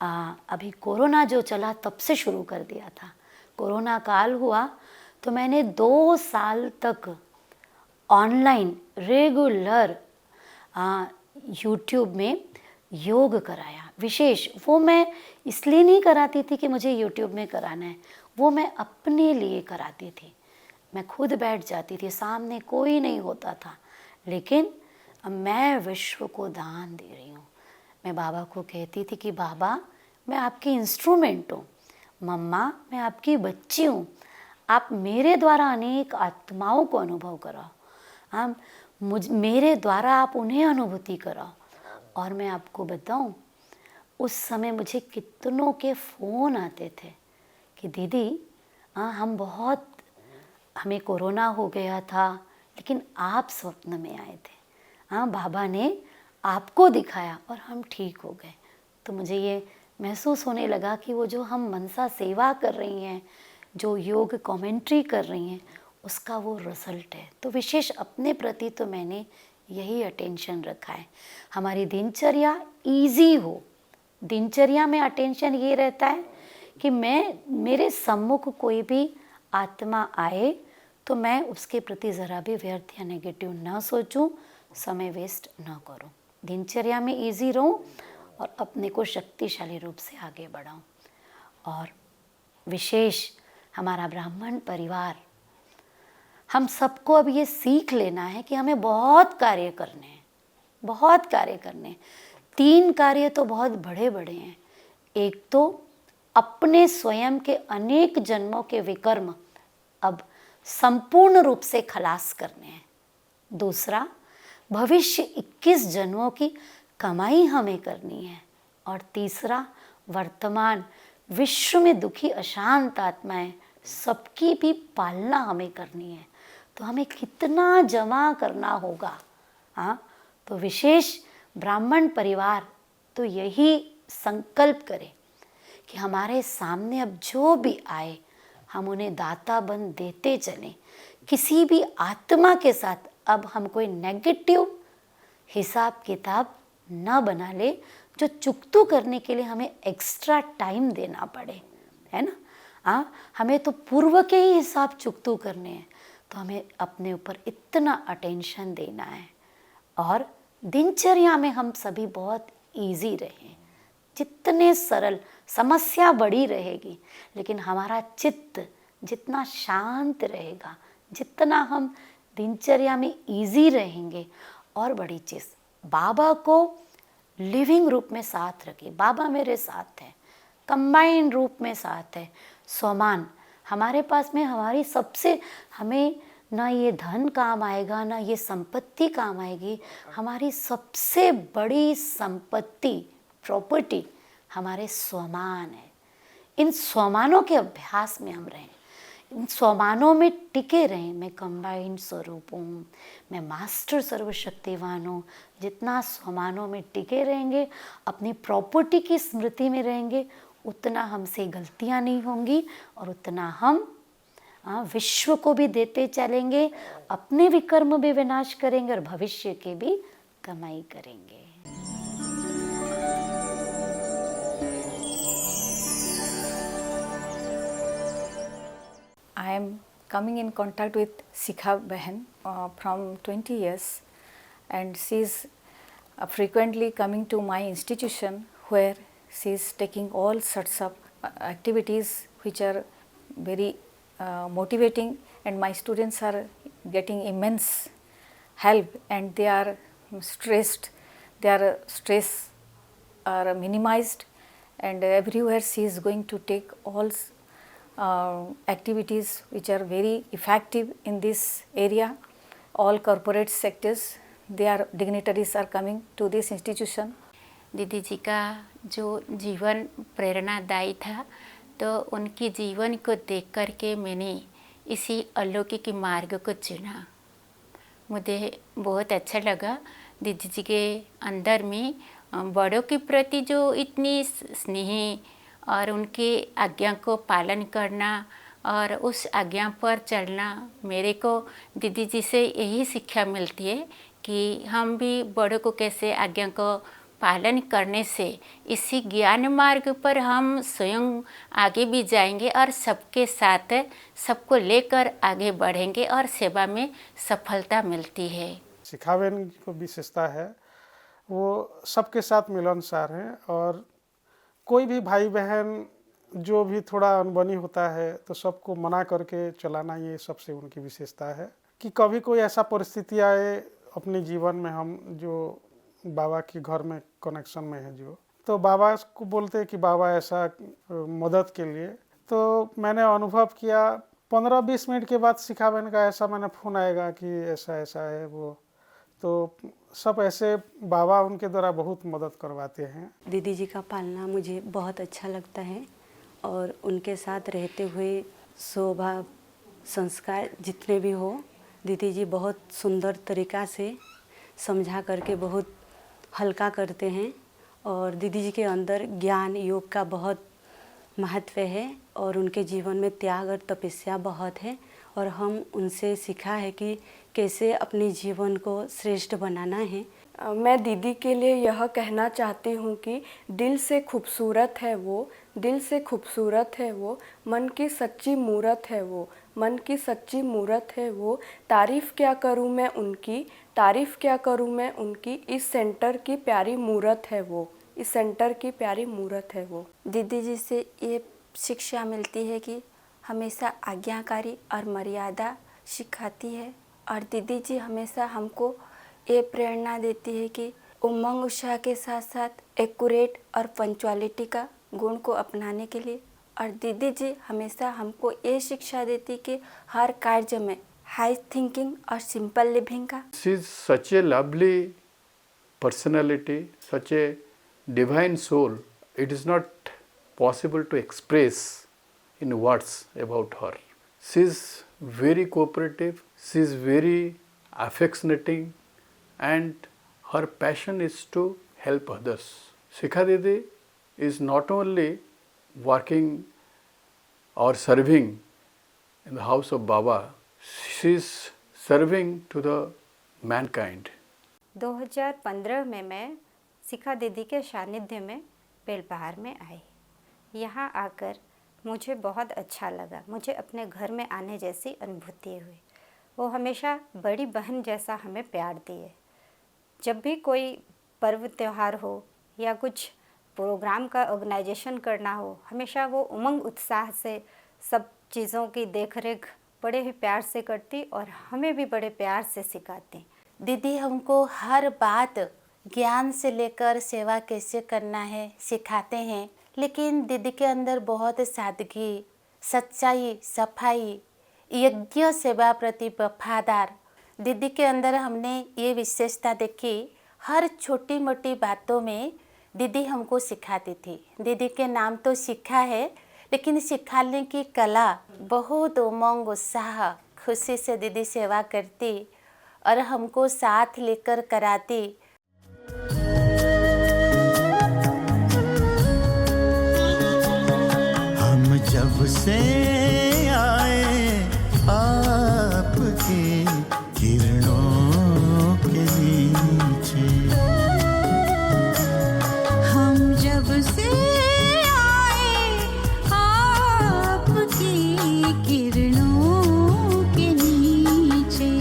अभी कोरोना जो चला तब से शुरू कर दिया था। कोरोना काल हुआ तो मैंने 2 साल तक ऑनलाइन रेगुलर यूट्यूब में योग कराया। विशेष वो मैं इसलिए नहीं कराती थी कि मुझे यूट्यूब में कराना है, वो मैं अपने लिए कराती थी। मैं खुद बैठ जाती थी, सामने कोई नहीं होता था, लेकिन मैं विश्व को दान दे रही हूँ। मैं बाबा को कहती थी कि बाबा मैं आपकी इंस्ट्रूमेंट हूँ, मम्मा मैं आपकी बच्ची हूँ, आप मेरे द्वारा अनेक आत्माओं को अनुभव कराओ, हम मेरे द्वारा आप उन्हें अनुभूति कराओ। और मैं आपको बताऊं, उस समय मुझे कितनों के फ़ोन आते थे कि दीदी हमें कोरोना हो गया था, लेकिन आप स्वप्न में आए थे, बाबा ने आपको दिखाया और हम ठीक हो गए। तो मुझे ये महसूस होने लगा कि वो जो हम मनसा सेवा कर रही हैं, जो योग कमेंट्री कर रही हैं, उसका वो रिजल्ट है। तो विशेष अपने प्रति तो मैंने यही अटेंशन रखा है, हमारी दिनचर्या इजी हो। दिनचर्या में अटेंशन ये रहता है कि मेरे सम्मुख कोई भी आत्मा आए तो मैं उसके प्रति ज़रा भी व्यर्थ या नेगेटिव ना सोचूं, समय वेस्ट ना करूं। दिनचर्या में इजी रहूं और अपने को शक्तिशाली रूप से आगे बढ़ाऊं। और विशेष हमारा ब्राह्मण परिवार, हम सबको अब ये सीख लेना है कि हमें बहुत कार्य करने हैं, बहुत कार्य करने हैं। 3 कार्य तो बहुत बड़े बड़े हैं। एक तो अपने स्वयं के अनेक जन्मों के विकर्म अब संपूर्ण रूप से खलास करने हैं। दूसरा, भविष्य 21 जन्मों की कमाई हमें करनी है। और तीसरा, वर्तमान विश्व में दुखी अशांत आत्माएं सबकी भी पालना हमें करनी है। तो हमें कितना जमा करना होगा। तो विशेष ब्राह्मण परिवार तो यही संकल्प करे कि हमारे सामने अब जो भी आए हम उन्हें दाता बन देते चलें। किसी भी आत्मा के साथ अब हम कोई नेगेटिव हिसाब किताब न बना ले, जो चुकतू करने के लिए हमें एक्स्ट्रा टाइम देना पड़े, है ना। हमें तो पूर्व के ही हिसाब चुकतू करने हैं, तो हमें अपने ऊपर इतना अटेंशन देना है। और दिनचर्या में हम सभी बहुत इजी रहें, जितने सरल, समस्या बड़ी रहेगी लेकिन हमारा चित्त जितना शांत रहेगा, जितना हम दिनचर्या में इजी रहेंगे। और बड़ी चीज़, बाबा को लिविंग रूप में साथ रखिए। बाबा मेरे साथ हैं, कंबाइन रूप में साथ है। समान हमारे पास में हमारी सबसे, हमें ना ये धन काम आएगा ना ये संपत्ति काम आएगी। हमारी सबसे बड़ी संपत्ति, प्रॉपर्टी हमारे स्वमान है। इन स्वमानों के अभ्यास में हम रहें, इन स्वमानों में टिके रहें। मैं कंबाइंड स्वरूप हूँ, मैं मास्टर सर्वशक्तिवान हूँ। जितना स्वमानों में टिके रहेंगे, अपनी प्रॉपर्टी की स्मृति में रहेंगे, उतना हमसे गलतियाँ नहीं होंगी और उतना हम विश्व को भी देते चलेंगे, अपने भी कर्म भी विनाश करेंगे और भविष्य के भी कमाई करेंगे। I am coming in contact with Sikha Behan from 20 years, and she is frequently coming to my institution where she is taking all sorts of activities which are very motivating, and my students are getting immense help and they are stressed, their stress are minimized, and everywhere she is going to take all activities which are very effective in this area. All corporate sectors, their dignitaries are coming to this institution. दीदी जी का जो जीवन प्रेरणादायी था, तो उनकी जीवन को देख कर के मैंने इसी अलौकिक मार्ग को चुना। मुझे बहुत अच्छा लगा दीदी जी के अंदर में बड़ों के प्रति जो इतनी स्नेह और उनके आज्ञा को पालन करना और उस आज्ञा पर चलना। मेरे को दीदी जी से यही शिक्षा मिलती है कि हम भी बड़ों को कैसे आज्ञा को पालन करने से इसी ज्ञान मार्ग पर हम स्वयं आगे भी जाएंगे और सबके साथ सबको लेकर आगे बढ़ेंगे और सेवा में सफलता मिलती है। शिखा बहन की विशेषता है वो सबके साथ मिलनसार हैं और कोई भी भाई बहन जो भी थोड़ा अनबनी होता है तो सबको मना करके चलाना, ये सबसे उनकी विशेषता है कि कभी कोई ऐसा परिस्थिति आए अपने जीवन में, हम जो बाबा के घर में कनेक्शन में है जो, तो बाबा को बोलते हैं कि बाबा ऐसा मदद के लिए। तो मैंने अनुभव किया 15-20 मिनट के बाद शिखा बहन का ऐसा मैंने फ़ोन आएगा कि ऐसा ऐसा है वो, तो सब ऐसे बाबा उनके द्वारा बहुत मदद करवाते हैं। दीदी जी का पालना मुझे बहुत अच्छा लगता है और उनके साथ रहते हुए स्वभाव संस्कार जितने भी हो, दीदी जी बहुत सुंदर तरीक़ा से समझा करके बहुत हल्का करते हैं। और दीदी जी के अंदर ज्ञान योग का बहुत महत्व है और उनके जीवन में त्याग और तपस्या बहुत है और हम उनसे सीखा है कि कैसे अपने जीवन को श्रेष्ठ बनाना है। मैं दीदी के लिए यह कहना चाहती हूँ कि दिल से खूबसूरत है वो, दिल से खूबसूरत है वो, मन की सच्ची मूरत है वो, मन की सच्ची मूरत है वो। तारीफ़ क्या करूँ मैं उनकी, तारीफ़ क्या करूँ मैं उनकी, इस सेंटर की प्यारी मूरत है वो, इस सेंटर की प्यारी मूरत है वो। दीदी जी से ये शिक्षा मिलती है कि हमेशा आज्ञाकारी और मर्यादा सिखाती है और दीदी जी हमेशा हमको ये प्रेरणा देती है कि उमंग उत्साह के साथ साथ एक्यूरेट और पंक्चुअलिटी का गुण को अपनाने के लिए। और दीदी जी हमेशा हमको ये शिक्षा देती कि हर कार्य में हाई थिंकिंग और सिंपल लिविंग का। She is such a lovely personality, such a divine soul. It is not possible to express in words about her. She is very cooperative, she is very affectionating, and her passion is to help others. Shikha Didi is not only working or serving in the house of Baba, she is serving to the mankind. 2015 में मैं शिखा दीदी के सानिध्य में बेलपहाड़ में आई। यहाँ आकर मुझे बहुत अच्छा लगा, मुझे अपने घर में आने जैसी अनुभूति हुई। वो हमेशा बड़ी बहन जैसा हमें प्यार दिए। जब भी कोई पर्व त्यौहार हो या कुछ प्रोग्राम का ऑर्गेनाइजेशन करना हो, हमेशा वो उमंग उत्साह से सब चीज़ों की देखरेख बड़े ही प्यार से करती और हमें भी बड़े प्यार से सिखाती। दीदी हमको हर बात ज्ञान से लेकर सेवा कैसे करना है सिखाते हैं, लेकिन दीदी के अंदर बहुत सादगी, सच्चाई, सफाई, यज्ञ सेवा प्रति वफादार। दीदी के अंदर हमने ये विशेषता देखी, हर छोटी मोटी बातों में दीदी हमको सिखाती थी। दीदी के नाम तो शिखा है, लेकिन सिखाने की कला बहुत उमंग उत्साह खुशी से दीदी सेवा करती और हमको साथ लेकर कराती। हम जब से आए आपकी किरणों के नीचे, हम जब से आए आपकी किरणों के नीचे,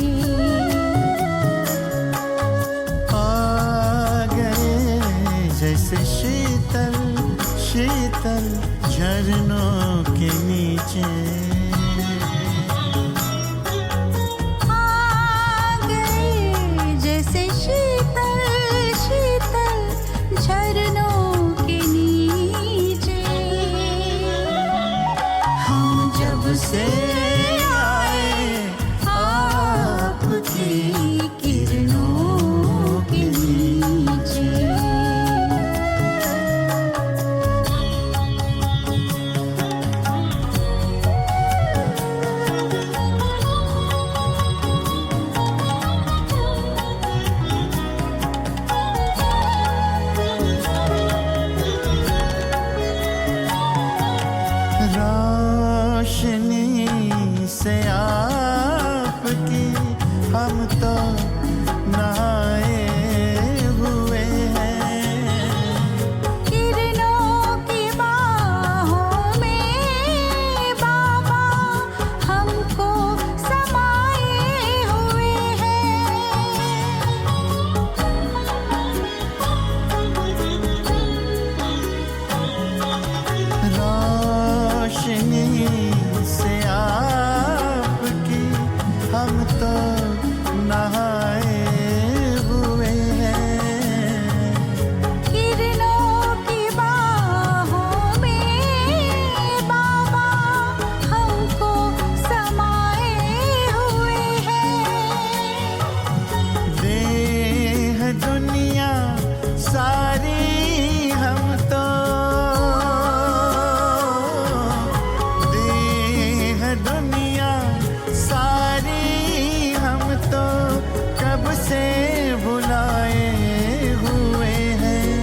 आ गए जैसे शीतल शीतल झरनों के नीचे, आ गए जैसे शीतल शीतल झरनों के नीचे। हम जब से आए आपकी किरणों के नीचे, रोशनी से आपकी हम तो नहाए हुए हैं, किरणों की बाहों में बाबा हमको समाए हुए हैं। रोशनी से आपकी हम तो नहाए हुए हैं, किरणों की बाहों में बाबा हमको समाए हुए हैं। देह दुनिया सारी हम तो, देह दुनिया सारी हम तो कब से भुलाए हुए हैं।